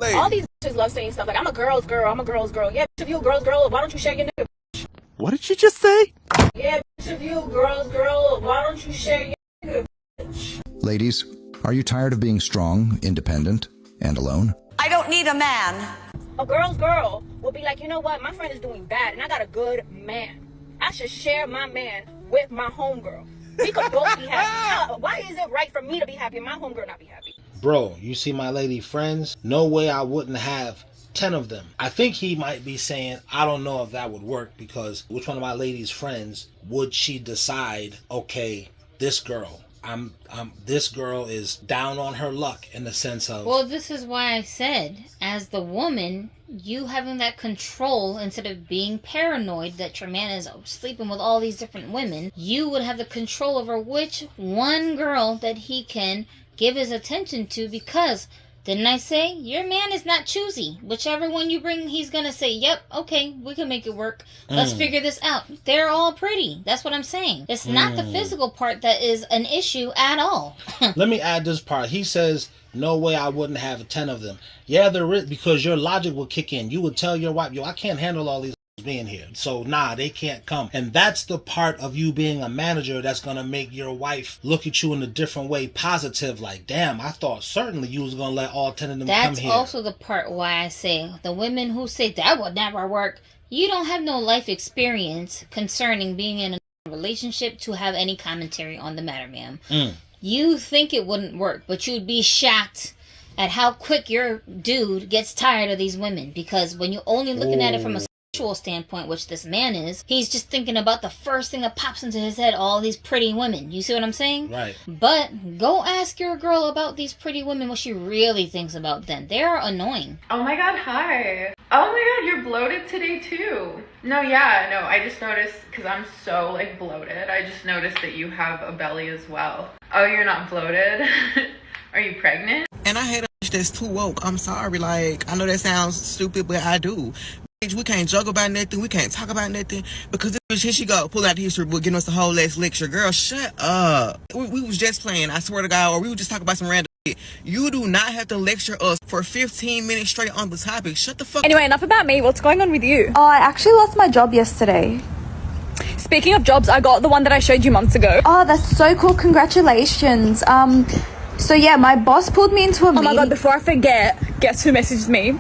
All these bitches love saying stuff like, I'm a girl's girl, I'm a girl's girl. Yeah, bitch, if you a girl's girl, why don't you share your nigga? What did you just say? Yeah, bitch, if you a girl's girl, why don't you share your nigga, bitch? Ladies, are you tired of being strong, independent, and alone? I don't need a man. A girl's girl will be like, you know what, my friend is doing bad and I got a good man. I should share my man with my homegirl. We could both be happy. Why is it right for me to be happy and my homegirl not be happy? Bro, you see my lady friends? No way I wouldn't have 10 of them. I think he might be saying, I don't know if that would work, because which one of my lady's friends would she decide, okay, this girl, this girl is down on her luck, in the sense of... Well, this is why I said, as the woman, you having that control, instead of being paranoid that your man is sleeping with all these different women, you would have the control over which one girl that he can give his attention to, because didn't I say your man is not choosy? Whichever one you bring, he's gonna say, yep, okay, we can make it work. Let's figure this out. They're all pretty. That's what I'm saying. It's not the physical part that is an issue at all. Let me add this part. He says, no way I wouldn't have 10 of them. Yeah, there is, because your logic will kick in. You would tell your wife, yo, I can't handle all these being here, so nah, they can't come. And that's the part of you being a manager that's gonna make your wife look at you in a different way, positive, like, damn, I thought certainly you was gonna let all 10 of them come here. That's also the part why I say the women who say that would never work, you don't have no life experience concerning being in a relationship to have any commentary on the matter, ma'am. You think it wouldn't work, but you'd be shocked at how quick your dude gets tired of these women, because when you're only looking at it from a standpoint, which this man is, he's just thinking about the first thing that pops into his head, all these pretty women. You see what I'm saying? Right. But go ask your girl about these pretty women, what she really thinks about them. They're annoying. Oh my god, hi. Oh my god, you're bloated today too. No, yeah, no, I just noticed, because I'm so like bloated, I just noticed that you have a belly as well. Oh, you're not bloated? Are you pregnant? And I hate a bitch that's too woke. I'm sorry, like, I know that sounds stupid, but I do. We can't joke about nothing. We can't talk about nothing, because this bitch, here she go, pull out the history book, giving us the whole last lecture. Girl, shut up. We was just playing, I swear to God, or we were just talking about some random shit. You do not have to lecture us for 15 minutes straight on the topic. Shut the fuck up. Anyway, enough about me. What's going on with you? Oh, I actually lost my job yesterday. Speaking of jobs, I got the one that I showed you months ago. Oh, that's so cool. Congratulations. So yeah, my boss pulled me into a meeting. Oh my god, before I forget, guess who messaged me?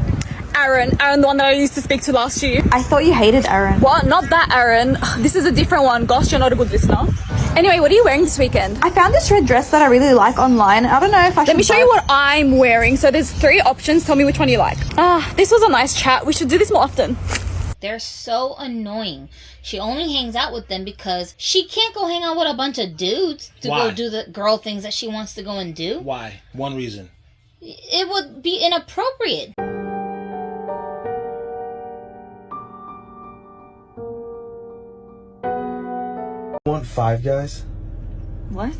Aaron, the one that I used to speak to last year. I thought you hated Aaron. What? Not that Aaron. This is a different one. Gosh, you're not a good listener. Anyway, what are you wearing this weekend? I found this red dress that I really like online. I don't know if I should Let me show you what I'm wearing. So there's 3 options. Tell me which one you like. This was a nice chat. We should do this more often. They're so annoying. She only hangs out with them because she can't go hang out with a bunch of dudes to Why? go do the girl things that she wants to go and do. Why? One reason. It would be inappropriate. Want 5 guys? What?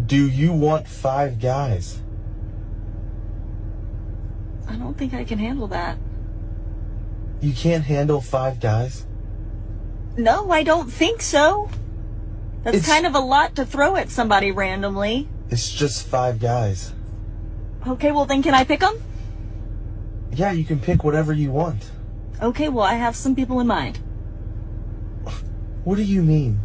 Do you want 5 guys? I don't think I can handle that. You can't handle 5 guys? No, I don't think so. That's kind of a lot to throw at somebody randomly. It's just 5 guys. Okay, well then can I pick them? Yeah, you can pick whatever you want. Okay, well I have some people in mind. What do you mean?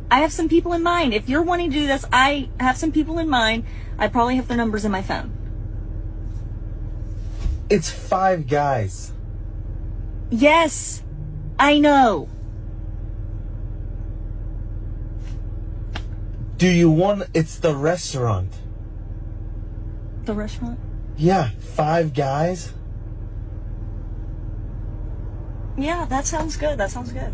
I have some people in mind. If you're wanting to do this, I have some people in mind. I probably have their numbers in my phone. It's 5 guys. Yes, I know. Do you want... It's the restaurant. The restaurant? Yeah, 5 guys. Yeah, that sounds good. That sounds good.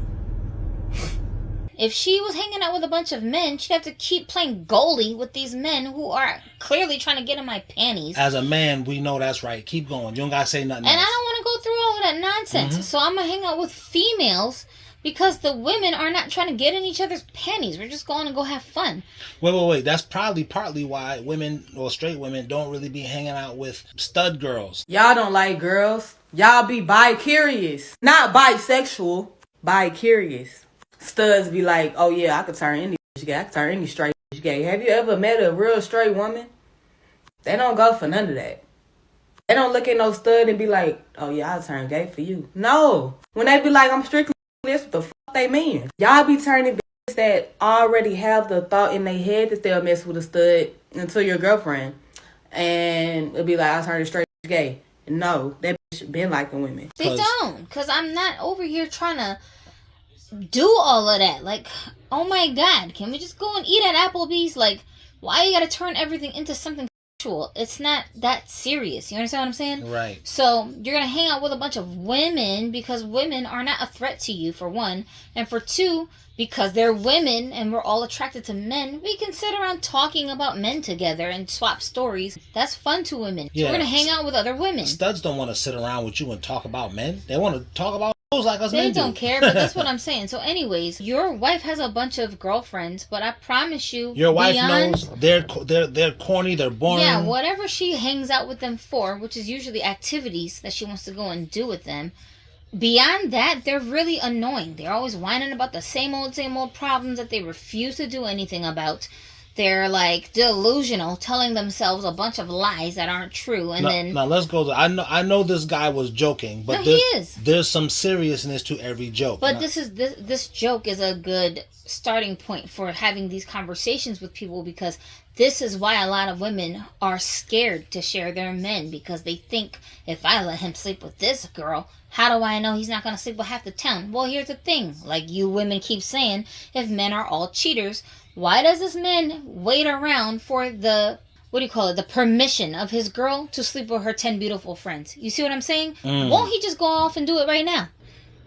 If she was hanging out with a bunch of men, she'd have to keep playing goalie with these men who are clearly trying to get in my panties. As a man, we know that's right. Keep going. You don't gotta say nothing And else. I don't want to go through all of that nonsense. So I'm going to hang out with females because the women are not trying to get in each other's panties. We're just going to go have fun. Wait. That's probably partly why women, or straight women, don't really be hanging out with stud girls. Y'all don't like girls. Y'all be bi-curious. Not bisexual. Bi-curious. Studs be like, oh yeah, I could turn any bitch gay. I could turn any straight bitch gay. Have you ever met a real straight woman? They don't go for none of that. They don't look at no stud and be like, oh yeah, I'll turn gay for you. No. When they be like, I'm strictly this, what the fuck they mean? Y'all be turning bitches that already have the thought in their head that they'll mess with a stud into your girlfriend. And it'll be like, I'll turn it straight gay. No, that bitch been liking women. They don't. Because I'm not over here trying to do all of that. Like, oh my God, can we just go and eat at Applebee's? Like, why you gotta turn everything into something sexual? It's not that serious. You understand what I'm saying? Right. So you're gonna hang out with a bunch of women because women are not a threat to you, for one, and for two, because they're women and we're all attracted to men, we can sit around talking about men together and swap stories. That's fun to women. Yeah. So we're gonna hang out with other women. Studs don't want to sit around with you and talk about men. They want to talk about hoes like us They men do. don't care, but that's what I'm saying. So anyways, your wife has a bunch of girlfriends, but I promise you, Your wife beyond, knows they're corny, they're boring. yeah, whatever she hangs out with them for, which is usually activities that she wants to go and do with them. Beyond that, they're really annoying. They're always whining about the same old problems that they refuse to do anything about. They're like delusional, telling themselves a bunch of lies that aren't true, and now let's go. I know this guy was joking, but no, he is. There's some seriousness to every joke. But this joke is a good starting point for having these conversations with people, because this is why a lot of women are scared to share their men, because they think, if I let him sleep with this girl, how do I know he's not going to sleep with half the town? Well, here's the thing. Like you women keep saying, if men are all cheaters, why does this man wait around for the, the permission of his girl to sleep with her 10 beautiful friends? You see what I'm saying? Won't he just go off and do it right now?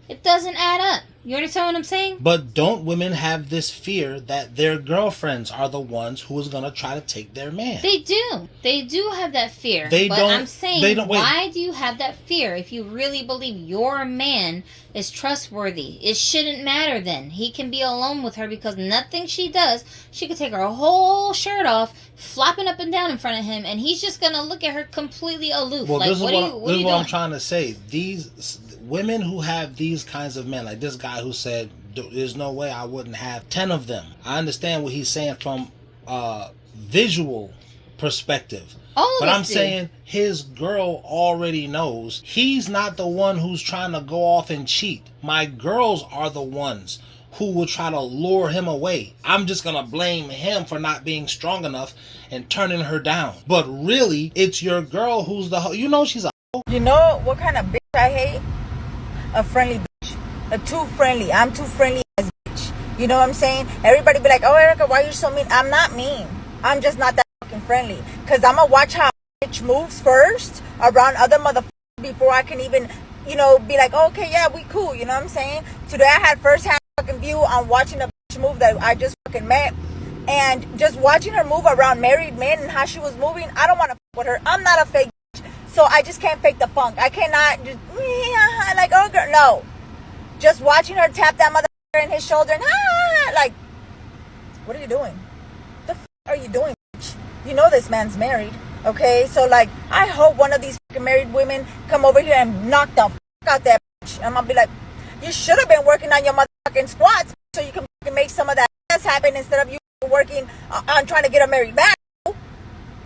It doesn't add up. You understand what I'm saying? But don't women have this fear that their girlfriends are the ones who is going to try to take their man? They do. They do have that fear. I'm saying, why do you have that fear if you really believe your man is trustworthy? It shouldn't matter then. He can be alone with her because nothing she does, she could take her whole shirt off, flopping up and down in front of him, and he's just going to look at her completely aloof. Well, like, this is what are you what doing? I'm trying to say. These women who have these kinds of men, like this guy who said, there's no way I wouldn't have 10 of them. I understand what he's saying from visual perspective. But I'm saying his girl already knows he's not the one who's trying to go off and cheat. My girls are the ones who will try to lure him away. I'm just going to blame him for not being strong enough and turning her down. But really, it's your girl who's the you know she's a You know what kind of bitch I hate? A friendly bitch. A too friendly. I'm too friendly as bitch. You know what I'm saying? Everybody be like, oh, Erica, why are you so mean? I'm not mean. I'm just not that fucking friendly. Because I'm going to watch how a bitch moves first around other motherfuckers before I can even, be like, oh, okay, yeah, we cool. You know what I'm saying? Today I had first-hand fucking view on watching a bitch move that I just fucking met. And just watching her move around married men and how she was moving, I don't want to fuck with her. I'm not a fake bitch. So I just can't fake the funk. I cannot just, like, oh, girl, no. Just watching her tap that motherfucker in his shoulder and, like, what are you doing? The fuck are you doing, bitch? You know this man's married, okay? So, like, I hope one of these fucking married women come over here and knock the fuck out that bitch. I'm gonna be like, you should have been working on your motherfucking squats so you can fucking make some of that ass happen instead of you working on trying to get her married back.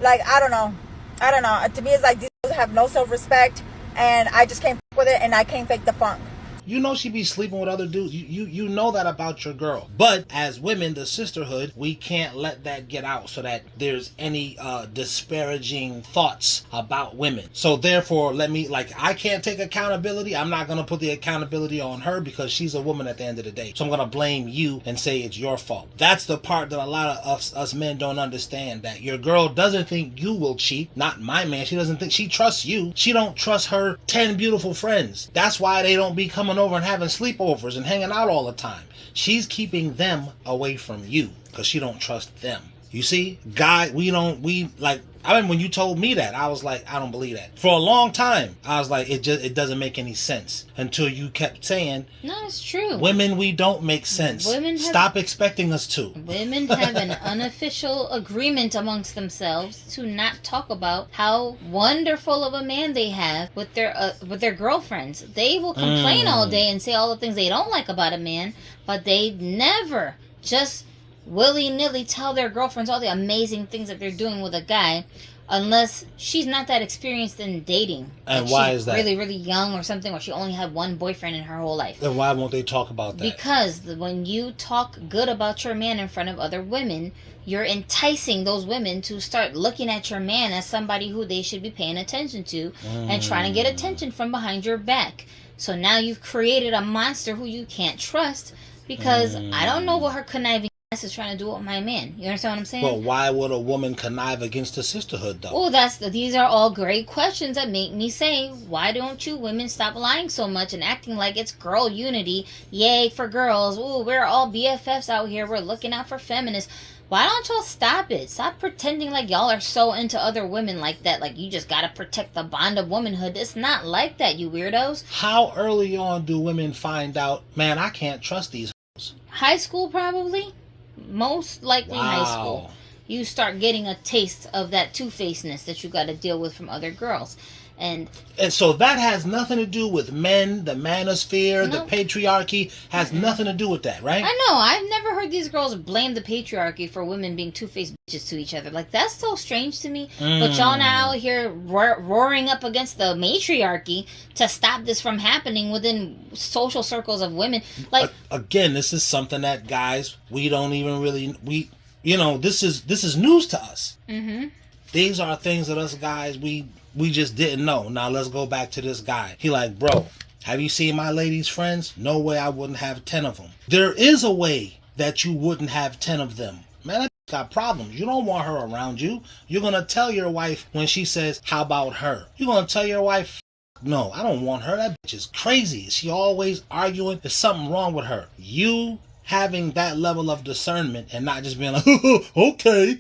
Like, I don't know. To me, it's like these girls have no self-respect, and I just can't fuck with it, and I can't fake the funk. You know she be sleeping with other dudes. You know that about your girl. But as women, the sisterhood, we can't let that get out so that there's any disparaging thoughts about women. So therefore, I can't take accountability. I'm not going to put the accountability on her because she's a woman at the end of the day. So I'm going to blame you and say it's your fault. That's the part that a lot of us men don't understand, that your girl doesn't think you will cheat. Not my man. She doesn't think, she trusts you. She don't trust her 10 beautiful friends. That's why they don't be coming over and having sleepovers and hanging out all the time. She's keeping them away from you because she don't trust them. You see, when you told me that, I was like, I don't believe that. For a long time, I was like, it doesn't make any sense, until you kept saying, no, it's true. Women, we don't make sense. Stop expecting us to. Women have an unofficial agreement amongst themselves to not talk about how wonderful of a man they have with their girlfriends. They will complain all day and say all the things they don't like about a man, but they never just willy-nilly tell their girlfriends all the amazing things that they're doing with a guy. unless she's not that experienced in dating. And like why she's is that? really, really young or something, or she only had one boyfriend in her whole life. Then why won't they talk about that? Because when you talk good about your man in front of other women, you're enticing those women to start looking at your man as somebody who they should be paying attention to and trying to get attention from behind your back. So now you've created a monster who you can't trust because I don't know what her conniving ass is trying to do with my man. You understand what I'm saying? But why would a woman connive against the sisterhood, though? Oh, these are all great questions that make me say, why don't you women stop lying so much and acting like it's girl unity? Yay for girls. Ooh, we're all BFFs out here. We're looking out for feminists. Why don't y'all stop it? Stop pretending like y'all are so into other women like that. Like you just gotta protect the bond of womanhood. It's not like that, you weirdos. How early on do women find out, man, I can't trust these hoes? High school, probably. Most likely high school. You start getting a taste of that two-facedness that you gotta deal with from other girls. And so that has nothing to do with men, the manosphere, the patriarchy, has nothing to do with that, right? I know. I've never heard these girls blame the patriarchy for women being two-faced bitches to each other. Like, that's so strange to me. But y'all now out here roaring up against the matriarchy to stop this from happening within social circles of women. Like, again, this is something that, guys, we don't even really, this is news to us. Mm-hmm. These are things that us guys, we just didn't know. Now let's go back to this guy. He like, bro, have you seen my lady's friends? No way I wouldn't have 10 of them. There is a way that you wouldn't have 10 of them. Man, that got problems. You don't want her around you. You're going to tell your wife when she says, how about her? You're going to tell your wife, no, I don't want her. That bitch is crazy. She always arguing. There's something wrong with her. You having that level of discernment and not just being like, okay,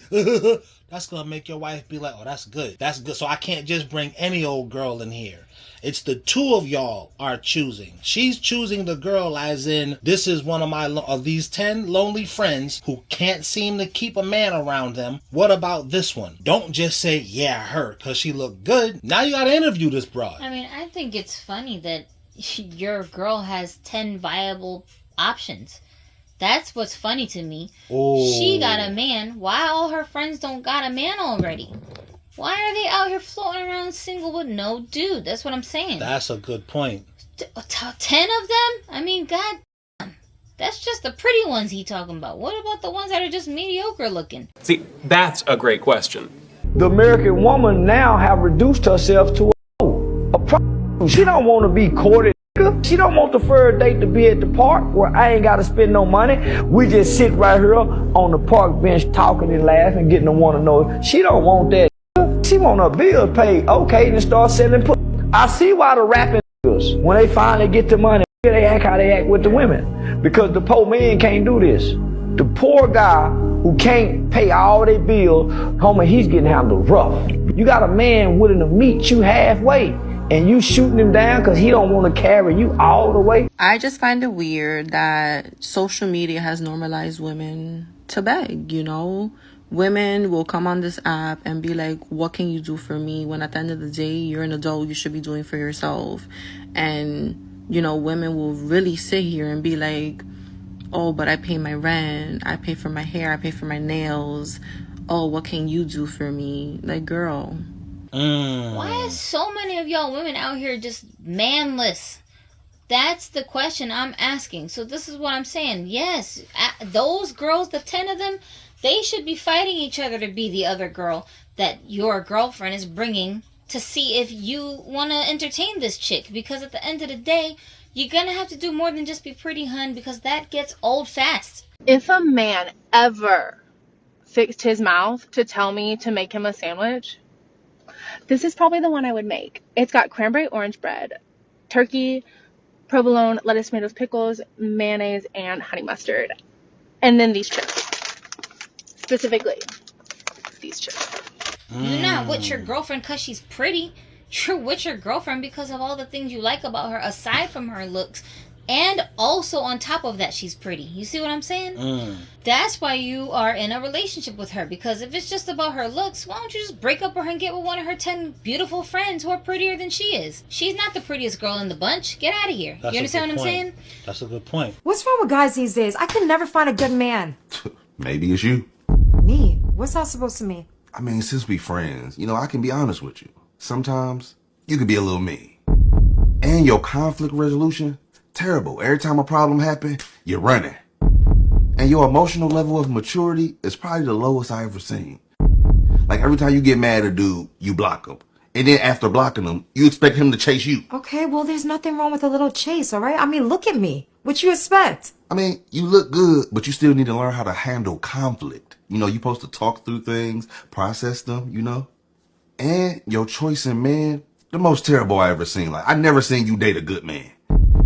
that's going to make your wife be like, oh, that's good. That's good. So I can't just bring any old girl in here. It's the two of y'all are choosing. She's choosing the girl as in, this is one of these 10 lonely friends who can't seem to keep a man around them. What about this one? Don't just say, yeah, her, because she looked good. Now you got to interview this broad. I mean, I think it's funny that your girl has 10 viable options. That's what's funny to me. Oh. She got a man. Why all her friends don't got a man already? Why are they out here floating around single with no dude? That's what I'm saying. That's a good point. 10 of them? I mean, god damn. That's just the pretty ones he talking about. What about the ones that are just mediocre looking? See, that's a great question. The American woman now have reduced herself to a prostitute. She don't want to be courted. She don't want the first date to be at the park where I ain't got to spend no money. We just sit right here on the park bench talking and laughing, getting to want to know. She don't want that. She want her bill paid. Okay, then start selling pussy. I see why the rapping niggas, when they finally get the money, they act how they act with the women. Because the poor man can't do this. The poor guy who can't pay all their bills, homie, he's getting handled rough. You got a man willing to meet you halfway, and you shooting him down because he don't want to carry you all the way. I just find it weird that social media has normalized women to beg, you know? Women will come on this app and be like, what can you do for me? When at the end of the day, you're an adult, you should be doing for yourself. And, you know, women will really sit here and be like, oh, but I pay my rent, I pay for my hair, I pay for my nails. Oh, what can you do for me? Like, girl. Why is so many of y'all women out here just manless? That's the question I'm asking. So this is what I'm saying. Yes, those girls, the 10 of them, they should be fighting each other to be the other girl that your girlfriend is bringing to see if you want to entertain this chick. Because at the end of the day, you're going to have to do more than just be pretty, hun, because that gets old fast. If a man ever fixed his mouth to tell me to make him a sandwich, this is probably the one I would make. It's got cranberry orange bread, turkey, provolone, lettuce, tomatoes, pickles, mayonnaise, and honey mustard. And then these chips. Specifically, these chips. You're not with your girlfriend because she's pretty. You're with your girlfriend because of all the things you like about her, aside from her looks. And also on top of that, she's pretty. You see what I'm saying? That's why you are in a relationship with her. Because if it's just about her looks, why don't you just break up with her and get with one of her 10 beautiful friends who are prettier than she is? She's not the prettiest girl in the bunch. Get out of here. You understand what I'm saying? That's a good point. What's wrong with guys these days? I can never find a good man. Maybe it's you. Me? What's that supposed to mean? I mean, since we friends, I can be honest with you. Sometimes you can be a little mean. And your conflict resolution, terrible. Every time a problem happens, you're running. And your emotional level of maturity is probably the lowest I ever seen. Like every time you get mad at a dude, you block him. And then after blocking him, you expect him to chase you. Okay, well, there's nothing wrong with a little chase, all right? I mean, look at me. What you expect? I mean, you look good, but you still need to learn how to handle conflict. You're supposed to talk through things, process them. And your choice in man, the most terrible I ever seen. Like, I never seen you date a good man.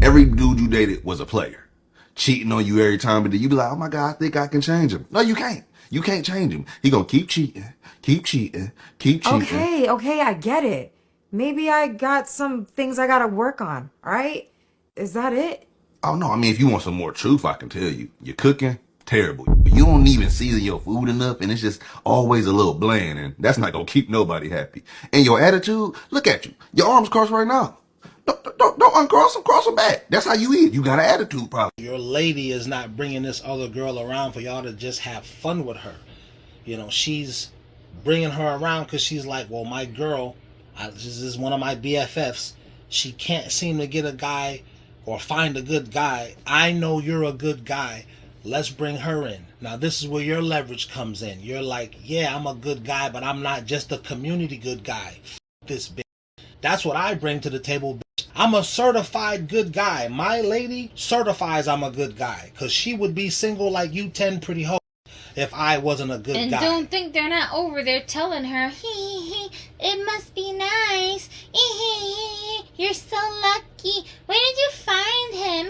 Every dude you dated was a player. Cheating on you every time, but then you be like, oh my God, I think I can change him. No, you can't. You can't change him. He gonna keep cheating, keep cheating, keep cheating. Okay, I get it. Maybe I got some things I gotta work on, all right? Is that it? Oh no, I mean, if you want some more truth, I can tell you. You're cooking, terrible. You don't even season your food enough, and it's just always a little bland, and that's not gonna keep nobody happy. And your attitude, look at you. Your arms crossed right now. Don't uncross them, cross them back. That's how you eat. You got an attitude problem. Your lady is not bringing this other girl around for y'all to just have fun with her. She's bringing her around because she's like, well, my girl, this is one of my BFFs. She can't seem to get a guy or find a good guy. I know you're a good guy. Let's bring her in. Now, this is where your leverage comes in. You're like, yeah, I'm a good guy, but I'm not just a community good guy. F this bitch. That's what I bring to the table, bitch. I'm a certified good guy. My lady certifies I'm a good guy, because she would be single like you 10 pretty hoes if I wasn't a good guy. And don't think they're not over there telling her, hee, it must be nice. You're so lucky. Where did you find him?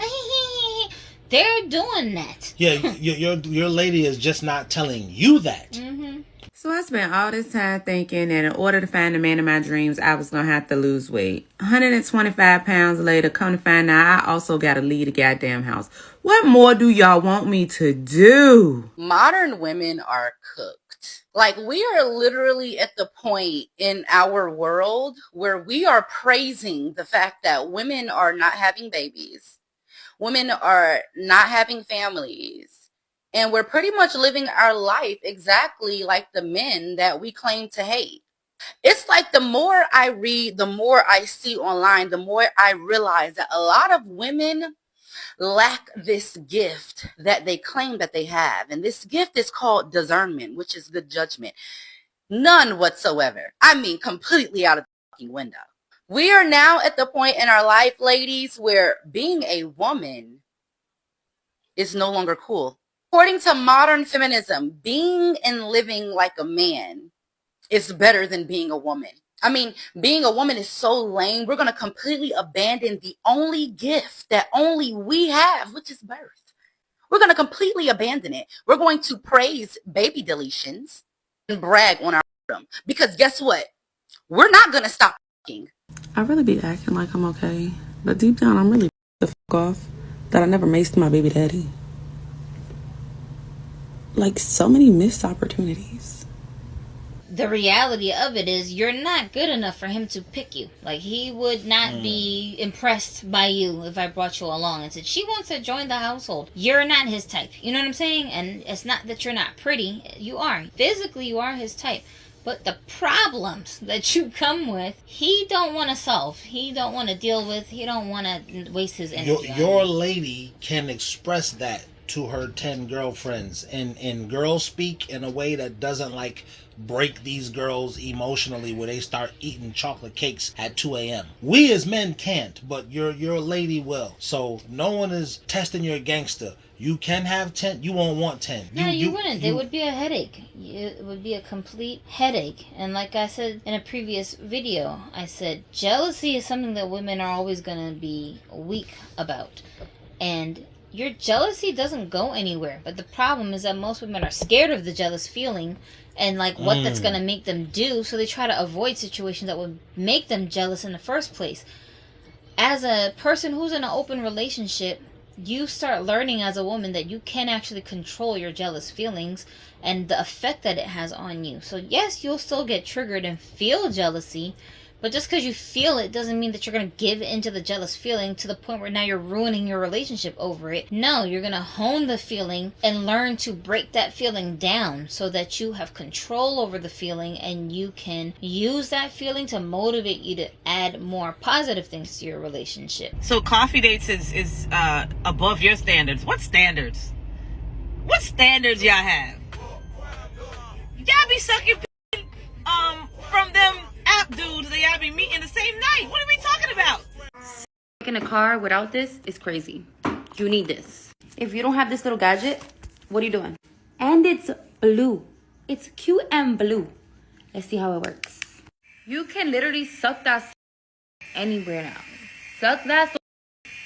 They're doing that. Yeah, your lady is just not telling you that. So I spent all this time thinking that in order to find the man of my dreams, I was going to have to lose weight. 125 pounds later, come to find out I also got to leave the goddamn house. What more do y'all want me to do? Modern women are cooked. Like, we are literally at the point in our world where we are praising the fact that women are not having babies. Women are not having families. And we're pretty much living our life exactly like the men that we claim to hate. It's like the more I read, the more I see online, the more I realize that a lot of women lack this gift that they claim that they have. And this gift is called discernment, which is good judgment. None whatsoever. I mean, completely out of the fucking window. We are now at the point in our life, ladies, where being a woman is no longer cool. According to modern feminism, being and living like a man is better than being a woman. I mean, being a woman is so lame. We're going to completely abandon the only gift that only we have, which is birth. We're going to completely abandon it. We're going to praise baby deletions and brag on our freedom. Because guess what? We're not going to stop fucking. I really be acting like I'm okay. But deep down, I'm really the fuck off that I never maced my baby daddy. Like, so many missed opportunities. The reality of it is you're not good enough for him to pick you. Like, he would not be impressed by you if I brought you along and said, she wants to join the household. You're not his type. You know what I'm saying? And it's not that you're not pretty. You are. Physically, you are his type. But the problems that you come with, he don't want to solve. He don't want to deal with. He don't want to waste his energy. Your lady can express that to her 10 girlfriends in girl speak in a way that doesn't like break these girls emotionally where they start eating chocolate cakes at 2 a.m. We as men can't, but your lady will. So no one is testing your gangster. You can have 10, you won't want 10. No, you wouldn't. It would be a headache. It would be a complete headache. And like I said in a previous video, I said jealousy is something that women are always going to be weak about. And your jealousy doesn't go anywhere. But the problem is that most women are scared of the jealous feeling and like what that's going to make them do. So they try to avoid situations that would make them jealous in the first place. As a person who's in an open relationship, you start learning as a woman that you can actually control your jealous feelings and the effect that it has on you. So yes, you'll still get triggered and feel jealousy, But just because you feel it doesn't mean that you're going to give into the jealous feeling to the point where now you're ruining your relationship over it. No, you're going to hone the feeling and learn to break that feeling down so that you have control over the feeling and you can use that feeling to motivate you to add more positive things to your relationship. So coffee dates is above your standards. What standards? What standards y'all have? Y'all be sucking from them app dudes that y'all be meeting the same night. What are we talking about? In a car without this is crazy. You need this. If you don't have this little gadget, what are you doing? And it's blue. It's cute and blue. Let's see how it works. You can literally suck that anywhere now. Suck that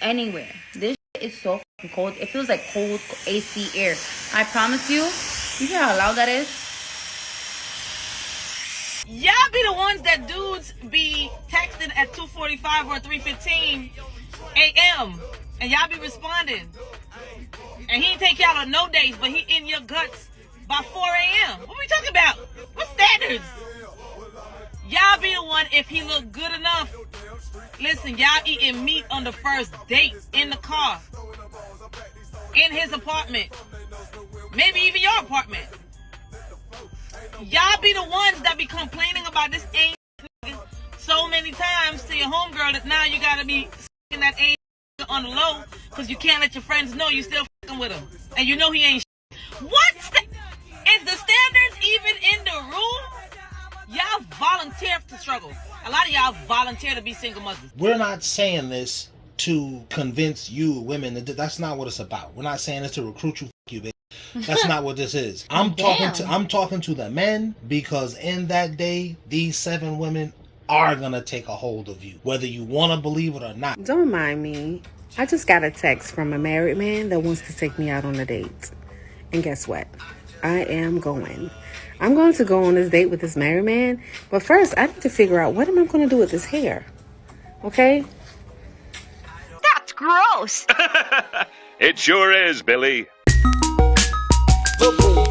anywhere. This is so fucking cold. It feels like cold AC air. I promise you. You know how loud that is? Y'all be the ones that dudes be texting at 2:45 or 3:15 a.m. and y'all be responding. And he ain't take y'all on no dates, but he in your guts by 4 a.m. What we talking about? What standards? Y'all be the one if he look good enough. Listen, y'all eating meat on the first date in the car, in his apartment, maybe even your apartment. Y'all be the ones that be complaining about this ain't so many times to your homegirl that now you gotta be s***ing that ain't on the low because you can't let your friends know you still f***ing with him. And you know he ain't What? Is the standards even in the room? Y'all volunteer to struggle. A lot of y'all volunteer to be single mothers. We're not saying this to convince you women that that's not what it's about. We're not saying this to recruit you, you bitch. That's not what this is. I'm talking to the men because in that day, these 7 women are gonna take a hold of you, whether you want to believe it or not. Don't mind me. I just got a text from a married man that wants to take me out on a date. And guess what? I am going. I'm going to go on this date with this married man, but first I need to figure out what am I going to do with this hair. Okay? That's gross. It sure is, Billy. Boom, boom.